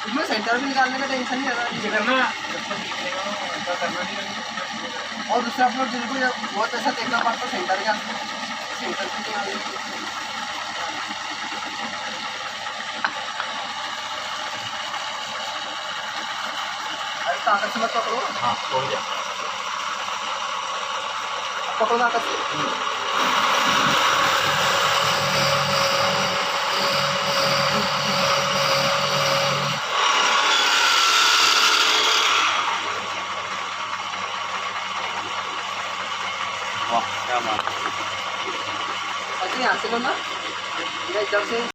इसमें सेंटर भी निकालने का टेंशन नहीं है ये करना ऐसा करना नहीं। और दूसरा अपना जिनको बहुत ऐसा देखना पड़ता सेंटर का सेंटर की ताकत से मत पकड़ो। हाँ छोड़ दिया पकड़ो ताकत से। वाह क्या बात ऐसे यहाँ से लो ना, इधर से